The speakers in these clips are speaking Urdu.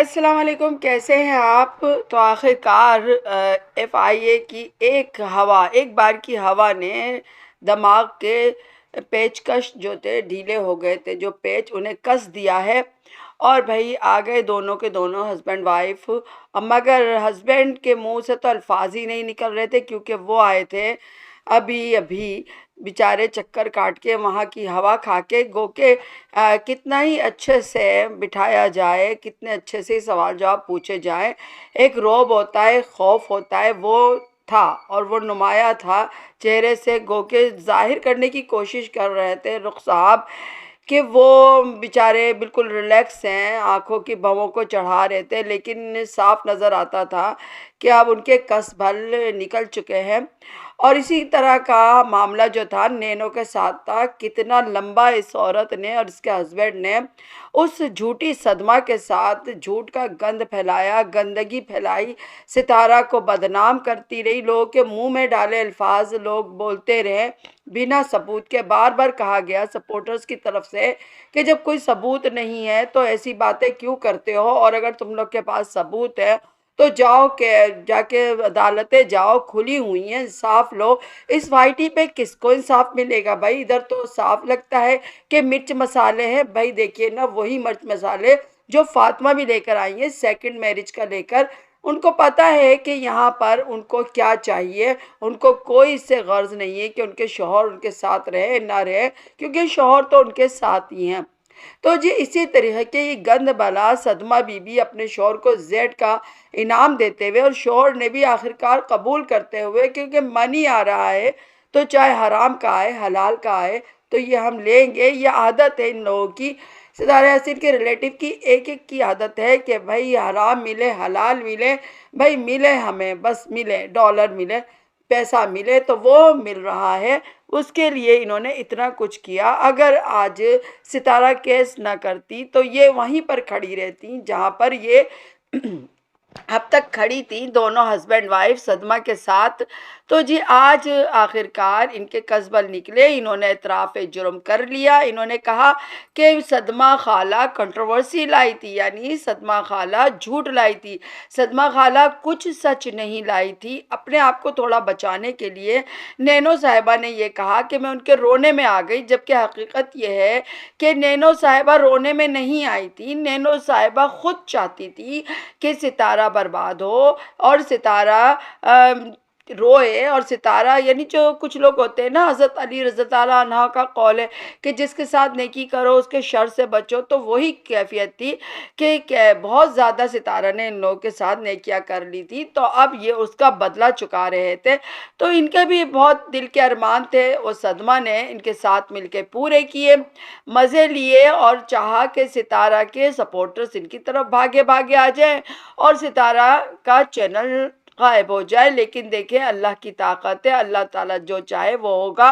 السلام علیکم، کیسے ہیں آپ؟ تو آخر کار ایف آئی اے کی ایک بار کی ہوا نے دماغ کے پیچکش جو تھے ڈھیلے ہو گئے تھے، جو پیچ انہیں کس دیا ہے، اور بھائی آ گئے دونوں کے دونوں ہسبینڈ وائف، مگر ہسبینڈ کے منہ سے تو الفاظ ہی نہیں نکل رہے تھے، کیونکہ وہ آئے تھے ابھی ابھی بیچارے چکر کاٹ کے وہاں کی ہوا کھا کے، گو کہ کتنا ہی اچھے سے بٹھایا جائے، کتنے اچھے سے سوال جواب پوچھے جائیں، ایک رعب ہوتا ہے، خوف ہوتا ہے، وہ تھا اور وہ نمایاں تھا چہرے سے، گو کہ ظاہر کرنے کی کوشش کر رہے تھے رخ صاحب کہ وہ بیچارے بالکل ریلیکس ہیں، آنکھوں کی بھووں کو چڑھا رہے تھے، لیکن صاف نظر آتا تھا کہ اب ان کے کس بھل نکل چکے ہیں۔ اور اسی طرح کا معاملہ جو تھا نینو کے ساتھ تھا، کتنا لمبا اس عورت نے اور اس کے ہسبینڈ نے اس جھوٹی صدمہ کے ساتھ جھوٹ کا گند پھیلایا، گندگی پھیلائی، ستارہ کو بدنام کرتی رہی، لوگوں کے منہ میں ڈالے الفاظ لوگ بولتے رہے بنا ثبوت کے۔ بار بار کہا گیا سپورٹرز کی طرف سے کہ جب کوئی ثبوت نہیں ہے تو ایسی باتیں کیوں کرتے ہو، اور اگر تم لوگ کے پاس ثبوت ہے تو جاؤ کہ جا کے عدالتیں جاؤ، کھلی ہوئی ہیں، انصاف لو۔ اس وائی ٹی پہ کس کو انصاف ملے گا بھائی؟ ادھر تو صاف لگتا ہے کہ مرچ مسالے ہیں، بھائی دیکھیے نا، وہی مرچ مسالے جو فاطمہ بھی لے کر آئی ہیں سیکنڈ میرج کا لے کر۔ ان کو پتہ ہے کہ یہاں پر ان کو کیا چاہیے، ان کو کوئی اس سے غرض نہیں ہے کہ ان کے شوہر ان کے ساتھ رہے نہ رہے، کیونکہ شوہر تو ان کے ساتھ ہی ہیں۔ تو جی اسی طرح کے یہ گند بلا صدمہ بی بی اپنے شوہر کو زیڈ کا انعام دیتے ہوئے، اور شوہر نے بھی آخرکار قبول کرتے ہوئے، کیونکہ منی آ رہا ہے تو چاہے حرام کا آئے حلال کا آئے تو یہ ہم لیں گے۔ یہ عادت ہے ان لوگوں کی، ستارہ یاسین کے ریلیٹیو کی ایک ایک کی عادت ہے کہ بھائی حرام ملے حلال ملے، بھائی ملے، ہمیں بس ملے، ڈالر ملے، پیسہ ملے تو وہ مل رہا ہے، اس کے لیے انہوں نے اتنا کچھ کیا۔ اگر آج ستارہ کیس نہ کرتی تو یہ وہیں پر کھڑی رہتی جہاں پر یہ اب تک کھڑی تھی، دونوں ہسبینڈ وائف صدمہ کے ساتھ۔ تو جی آج آخرکار ان کے قصبل نکلے، انہوں نے اعتراف جرم کر لیا۔ انہوں نے کہا کہ صدمہ خالہ کنٹروورسی لائی تھی، یعنی صدمہ خالہ جھوٹ لائی تھی، صدمہ خالہ کچھ سچ نہیں لائی تھی۔ اپنے آپ کو تھوڑا بچانے کے لیے نینو صاحبہ نے یہ کہا کہ میں ان کے رونے میں آ گئی، جبکہ حقیقت یہ ہے کہ نینو صاحبہ رونے میں نہیں آئی تھی، نینو صاحبہ خود چاہتی تھی کہ ستارہ برباد ہو اور ستارہ روئے، اور ستارہ یعنی جو کچھ لوگ ہوتے ہیں نا، حضرت علی رضی اللہ عنہ کا قول ہے کہ جس کے ساتھ نیکی کرو اس کے شر سے بچو، تو وہی کیفیت تھی کہ بہت زیادہ ستارہ نے ان لوگوں کے ساتھ نیکیاں کر لی تھی، تو اب یہ اس کا بدلہ چکا رہے تھے۔ تو ان کے بھی بہت دل کے ارمان تھے، وہ صدمہ نے ان کے ساتھ مل کے پورے کیے، مزے لیے، اور چاہا کہ ستارہ کے سپورٹرز ان کی طرف بھاگے بھاگے آ جائیں اور ستارہ کا چینل غائب ہو جائے۔ لیکن دیکھیں اللہ کی طاقت ہے، اللہ تعالیٰ جو چاہے وہ ہوگا،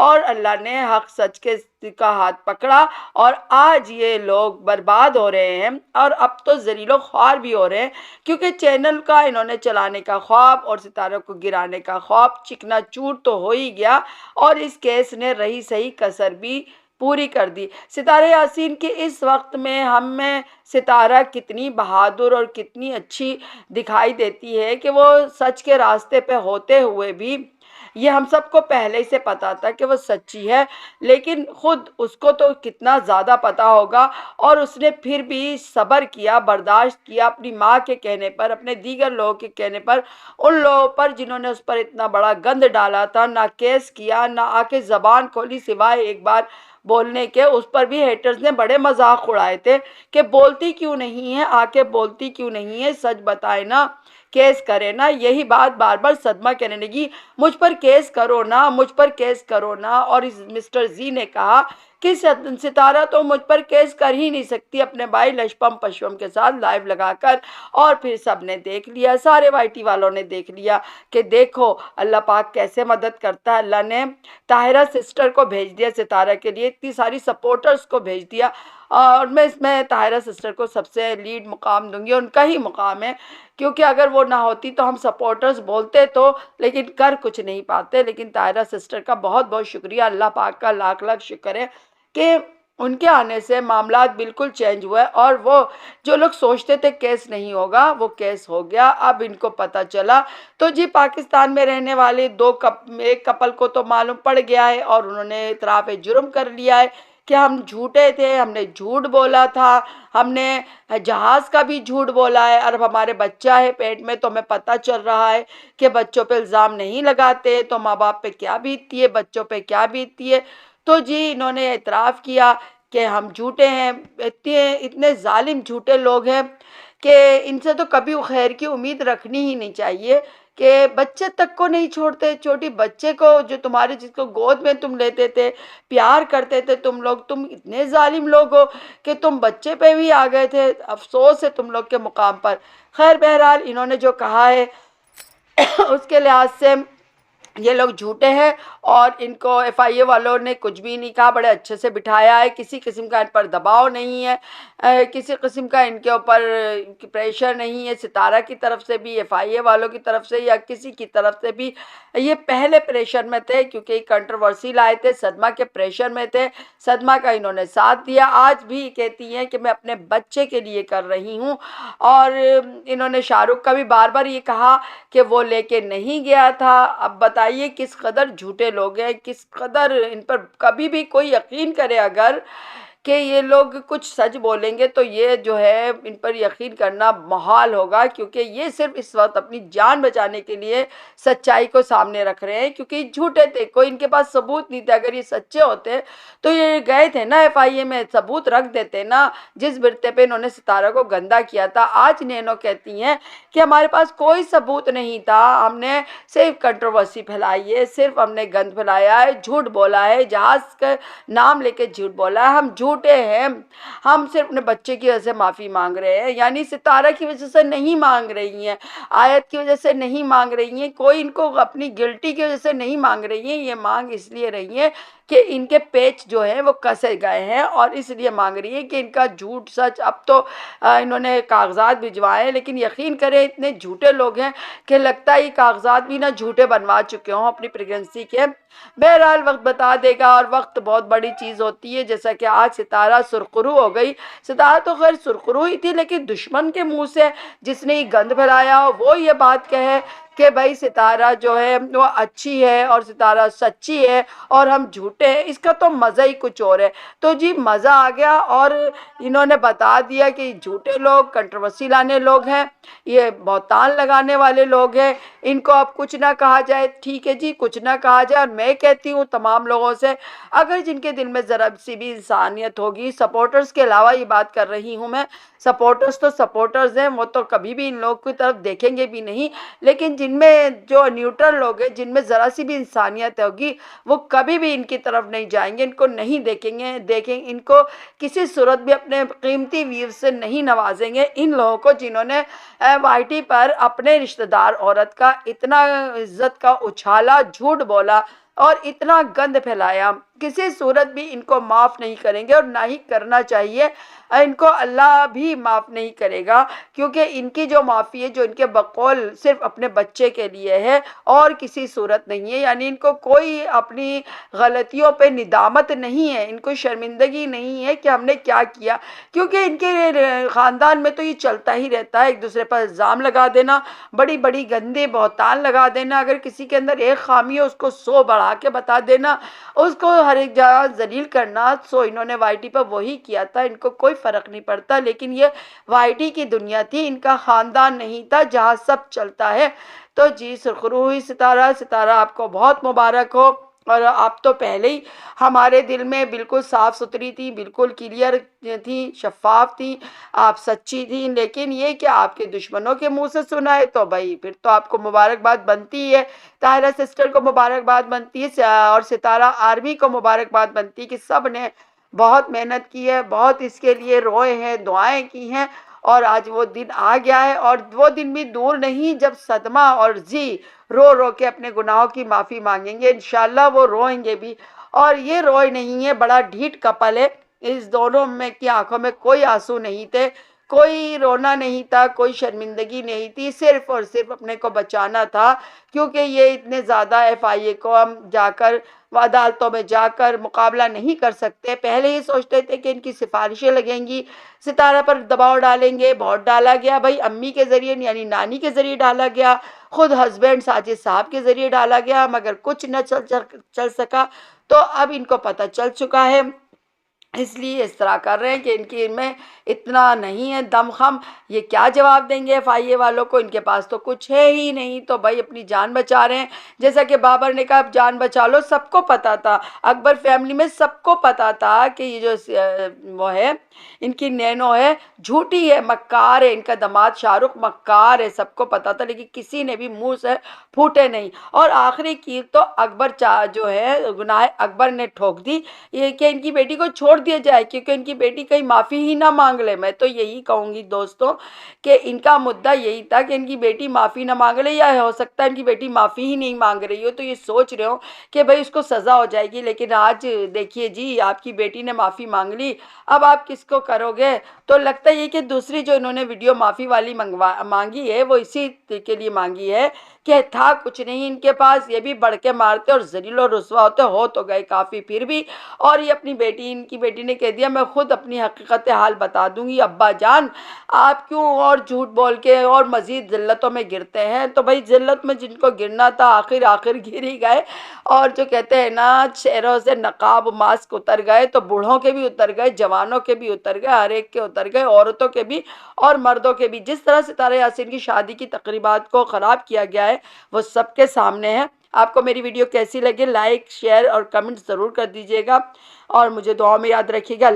اور اللہ نے حق سچ کے کا ہاتھ پکڑا، اور آج یہ لوگ برباد ہو رہے ہیں، اور اب تو ذلیل و خوار بھی ہو رہے ہیں، کیونکہ چینل کا انہوں نے چلانے کا خواب اور ستارہ کو گرانے کا خواب چکنا چور تو ہو ہی گیا، اور اس کیس نے رہی صحیح کسر بھی پوری کر دی۔ ستارہ یاسین کے اس وقت میں ہمیں ستارہ کتنی بہادر اور کتنی اچھی دکھائی دیتی ہے کہ وہ سچ کے راستے پہ ہوتے ہوئے بھی، یہ ہم سب کو پہلے سے پتا تھا کہ وہ سچی ہے، لیکن خود اس کو تو کتنا زیادہ پتا ہوگا، اور اس نے پھر بھی صبر کیا، برداشت کیا، اپنی ماں کے کہنے پر، اپنے دیگر لوگوں کے کہنے پر، ان لوگوں پر جنہوں نے اس پر اتنا بڑا گند ڈالا تھا، نہ کیس کیا، نہ آ کے زبان کھولی سوائے ایک بار بولنے کے۔ اس پر بھی ہیٹرز نے بڑے مذاق اڑائے تھے کہ بولتی کیوں نہیں ہے، آ کے بولتی کیوں نہیں ہے، سچ بتائے نا، کیس کرے نا۔ یہی بات بار بار صدمہ کہنے لگی، مجھ پر کیس کرو نا، مجھ پر کیس کرو نا، اور اس مسٹر زی نے کہا کہ ستارہ تو مجھ پر کیس کر ہی نہیں سکتی، اپنے بھائی لشپم پشپم کے ساتھ لائیو لگا کر۔ اور پھر سب نے دیکھ لیا، سارے وائی ٹی والوں نے دیکھ لیا کہ دیکھو اللہ پاک کیسے مدد کرتا ہے۔ اللہ نے طاہرہ سسٹر کو بھیج دیا ستارہ کے لیے، اتنی ساری سپورٹرز کو بھیج دیا، اور میں اس میں طاہرہ سسٹر کو سب سے لیڈ مقام دوں گی، ان کا ہی مقام ہے، کیونکہ اگر وہ نہ ہوتی تو ہم سپورٹرز بولتے تو لیکن کر کچھ نہیں پاتے۔ لیکن طاہرہ سسٹر کا بہت بہت شکریہ، اللہ پاک کا لاکھ لاکھ شکر ہے کہ ان کے آنے سے معاملات بالکل چینج ہوئے، اور وہ جو لوگ سوچتے تھے کیس نہیں ہوگا وہ کیس ہو گیا، اب ان کو پتہ چلا۔ تو جی پاکستان میں رہنے والے ایک کپل کو تو معلوم پڑ گیا ہے، اور انہوں نے اعتراف جرم کر لیا ہے کہ ہم جھوٹے تھے، ہم نے جھوٹ بولا تھا، ہم نے جہاز کا بھی جھوٹ بولا ہے، اور اب ہمارے بچہ ہے پیٹ میں تو ہمیں پتہ چل رہا ہے کہ بچوں پہ الزام نہیں لگاتے تو ماں باپ پہ کیا بیتتی ہے، بچوں پہ کیا بیتتی ہے۔ تو جی انہوں نے اعتراف کیا کہ ہم جھوٹے ہیں، اتنے ظالم جھوٹے لوگ ہیں کہ ان سے تو کبھی خیر کی امید رکھنی ہی نہیں چاہیے، کہ بچے تک کو نہیں چھوڑتے، چھوٹی بچے کو جو تمہارے جس کو گود میں تم لیتے تھے، پیار کرتے تھے تم لوگ، تم اتنے ظالم لوگ ہو کہ تم بچے پہ بھی آ گئے تھے، افسوس ہے تم لوگ کے مقام پر۔ خیر بہرحال انہوں نے جو کہا ہے اس کے لحاظ سے یہ لوگ جھوٹے ہیں، اور ان کو ایف آئی اے والوں نے کچھ بھی نہیں کہا، بڑے اچھے سے بٹھایا ہے، کسی قسم کا ان پر دباؤ نہیں ہے، کسی قسم کا ان کے اوپر پریشر نہیں ہے، ستارہ کی طرف سے بھی، ایف آئی اے والوں کی طرف سے، یا کسی کی طرف سے بھی۔ یہ پہلے پریشر میں تھے کیونکہ یہ کنٹروورسی لائے تھے، صدمہ کے پریشر میں تھے، صدمہ کا انہوں نے ساتھ دیا، آج بھی کہتی ہیں کہ میں اپنے بچے کے لیے کر رہی ہوں۔ اور انہوں نے شاہ رخ کا بھی بار بار یہ کہا کہ وہ لے کے نہیں گیا تھا۔ اب بتائیے کس قدر جھوٹے لوگ ہیں، کس قدر ان پر کبھی بھی کوئی یقین کرے اگر کہ یہ لوگ کچھ سچ بولیں گے تو یہ جو ہے ان پر یقین کرنا محال ہوگا، کیونکہ یہ صرف اس وقت اپنی جان بچانے کے لیے سچائی کو سامنے رکھ رہے ہیں، کیونکہ یہ جھوٹے تھے، کوئی ان کے پاس ثبوت نہیں تھا۔ اگر یہ سچے ہوتے تو یہ گئے تھے نا ایف آئی اے میں، ثبوت رکھ دیتے نا، جس برتے پہ انہوں نے ستارہ کو گندا کیا تھا۔ آج نینو کہتی ہیں کہ ہمارے پاس کوئی ثبوت نہیں تھا، ہم نے صرف کنٹروورسی پھیلائی ہے، صرف ہم نے گند پھیلایا ہے، جھوٹ بولا ہے، جہاز کا نام لے کے جھوٹ بولا ہے، ہم جھوٹے ہیں، ہم صرف اپنے بچے کی وجہ سے معافی مانگ رہے ہیں، یعنی ستارہ کی وجہ سے نہیں مانگ رہی ہیں، آیت کی وجہ سے نہیں مانگ رہی ہیں، کوئی ان کو اپنی گلٹی کی وجہ سے نہیں مانگ رہی ہیں، یہ مانگ اس لیے رہی ہیں کہ ان کے پیچ جو ہیں وہ کسے گئے ہیں، اور اس لیے مانگ رہی ہے کہ ان کا جھوٹ سچ، اب تو انہوں نے کاغذات بھجوائے ہیں، لیکن یقین کریں اتنے جھوٹے لوگ ہیں کہ لگتا ہے یہ کاغذات بھی نہ جھوٹے بنوا چکے ہوں اپنی پریگنسی کے۔ بہرحال وقت بتا دے گا، اور وقت بہت بڑی چیز ہوتی ہے، جیسا کہ آج ستارہ سرخرو ہو گئی۔ ستارہ تو خیر سرخرو ہی تھی، لیکن دشمن کے منہ سے جس نے یہ گند پھیلایا وہ یہ بات کہے کہ بھائی ستارہ جو ہے وہ اچھی ہے اور ستارہ سچی ہے اور ہم جھوٹے ہیں، اس کا تو مزہ ہی کچھ اور ہے۔ تو جی مزہ آ گیا، اور انہوں نے بتا دیا کہ جھوٹے لوگ، کنٹروورسی لانے لوگ ہیں، یہ بہتان لگانے والے لوگ ہیں، ان کو اب کچھ نہ کہا جائے، ٹھیک ہے جی کچھ نہ کہا جائے۔ اور میں کہتی ہوں تمام لوگوں سے، اگر جن کے دل میں ذرا سی بھی انسانیت ہوگی، سپورٹرز کے علاوہ یہ بات کر رہی ہوں میں، سپورٹرز تو سپورٹرز ہیں، وہ تو کبھی بھی ان لوگوں کی طرف دیکھیں گے بھی نہیں، لیکن جن میں جو نیوٹرل لوگ ہیں، جن میں ذرا سی بھی انسانیت ہوگی، وہ کبھی بھی ان کی طرف نہیں جائیں گے، ان کو نہیں دیکھیں ان کو کسی صورت بھی اپنے قیمتی ویو سے نہیں نوازیں گے۔ ان لوگوں کو جنہوں نے وائی ٹی پر اپنے رشتہ دار عورت کا اتنا عزت کا اچھالا، جھوٹ بولا اور اتنا گند پھیلایا، کسی صورت بھی ان کو معاف نہیں کریں گے، اور نہ ہی کرنا چاہیے، ان کو اللہ بھی معاف نہیں کرے گا، کیونکہ ان کی جو معافی ہے، جو ان کے بقول صرف اپنے بچے کے لیے ہے اور کسی صورت نہیں ہے، یعنی ان کو کوئی اپنی غلطیوں پہ ندامت نہیں ہے، ان کو شرمندگی نہیں ہے کہ ہم نے کیا کیا، کیونکہ ان کے خاندان میں تو یہ چلتا ہی رہتا ہے، ایک دوسرے پر الزام لگا دینا، بڑی بڑی گندے بہتان لگا دینا، اگر کسی کے اندر ایک خامی ہے اس کو 100 بڑھا کے بتا دینا، اس کو ہر ایک جگہ ذلیل کرنا۔ سو انہوں نے وائی ٹی پر وہی کیا تھا، ان کو کوئی فرق نہیں پڑتا، لیکن یہ وائی ٹی کی دنیا تھی، ان کا خاندان نہیں تھا جہاں سب چلتا ہے۔ تو جی سرخرو ہوئی ستارہ، ستارہ آپ کو بہت مبارک ہو، اور آپ تو پہلے ہی ہمارے دل میں بالکل صاف ستھری تھی، بالکل کلیئر تھی، شفاف تھی، آپ سچی تھی، لیکن یہ کہ آپ کے دشمنوں کے منہ سے سنا ہے تو بھائی پھر تو آپ کو مبارکباد بنتی ہے، طاہرہ سسٹر کو مبارکباد بنتی ہے، اور ستارہ آرمی کو مبارکباد بنتی ہے کہ سب نے بہت محنت کی ہے، بہت اس کے لیے روئے ہیں، دعائیں کی ہیں، اور آج وہ دن آ گیا ہے، اور وہ دن بھی دور نہیں جب صدمہ اور زی رو رو کے اپنے گناہوں کی معافی مانگیں گے، انشاءاللہ وہ روئیں گے بھی، اور یہ روئے نہیں ہے، بڑا ڈھیٹ کپل ہے، اس دونوں میں کی آنکھوں میں کوئی آنسو نہیں تھے، کوئی رونا نہیں تھا، کوئی شرمندگی نہیں تھی، صرف اور صرف اپنے کو بچانا تھا، کیونکہ یہ اتنے زیادہ ایف آئی اے کو ہم جا کر عدالتوں میں جا کر مقابلہ نہیں کر سکتے۔ پہلے یہ سوچتے تھے کہ ان کی سفارشیں لگیں گی، ستارہ پر دباؤ ڈالیں گے، بہت ڈالا گیا بھائی، امی کے ذریعے یعنی نانی کے ذریعے ڈالا گیا، خود ہسبینڈ ساجد صاحب کے ذریعے ڈالا گیا، مگر کچھ نہ چل سکا۔ تو اب ان کو پتہ چل چکا ہے، اس لیے اس طرح کر رہے ہیں کہ ان کی میں اتنا نہیں ہے دم خم، یہ کیا جواب دیں گے ایف آئی اے والوں کو، ان کے پاس تو کچھ ہے ہی نہیں، تو بھائی اپنی جان بچا رہے ہیں۔ جیسا کہ بابر نے کہا اب جان بچا لو، سب کو پتا تھا، اکبر فیملی میں سب کو پتا تھا کہ یہ جو وہ ہے ان کی نینو ہے جھوٹی ہے، مکار ہے، ان کا داماد شاہ رخ مکار ہے، سب کو پتا تھا، لیکن کسی نے بھی منہ سے پھوٹے نہیں۔ اور آخری کی تو اکبر جو ہے گناہ اکبر نے ٹھوک دی، یہ کہ ان کی بیٹی کو چھوڑ دیا جائے، کیونکہ ان کی بیٹی کہیں معافی ہی نہ مانگ لے۔ میں تو یہی کہوں گی دوستوں کہ ان کا مدعا یہی تھا کہ ان کی بیٹی معافی نہ مانگ لے، یا ہو سکتا ہے ان کی بیٹی معافی ہی نہیں مانگ رہی ہو، تو یہ سوچ رہے ہو کہ بھئی اس کو سزا ہو جائے گی، لیکن آج دیکھیے جی آپ کی بیٹی نے معافی مانگ لی، اب آپ کس کو کرو گے؟ تو لگتا یہ کہ دوسری جو انہوں نے ویڈیو معافی والی مانگی ہے وہ اسی کے لیے مانگی ہے کہ تھا کچھ نہیں ان کے پاس، یہ بھی بڑھ کے مارتے اور ذلیل و رسوا ہوتے، ہو تو گئے کافی پھر بھی۔ اور یہ اپنی بیٹی، ان کی بیٹی نے کہہ دیا میں خود اپنی حقیقت حال بتا دوں گی، ابا جان آپ کیوں اور جھوٹ بول کے اور مزید ذلتوں میں گرتے ہیں؟ تو بھائی ذلت میں جن کو گرنا تھا آخر گر ہی گئے، اور جو کہتے ہیں نا چہروں سے نقاب ماسک اتر گئے، تو بوڑھوں کے بھی اتر گئے، جوانوں کے بھی اتر گئے، ہر ایک کے اتر گئے، عورتوں کے بھی اور مردوں کے بھی۔ جس طرح ستارہ یاسین کی شادی کی تقریبات کو خراب کیا گیا ہے وہ سب کے سامنے ہے۔ آپ کو میری ویڈیو کیسی لگے؟ لائک، شیئر اور کمنٹ ضرور کر دیجیے گا، اور مجھے دعاؤں میں یاد رکھیے گا۔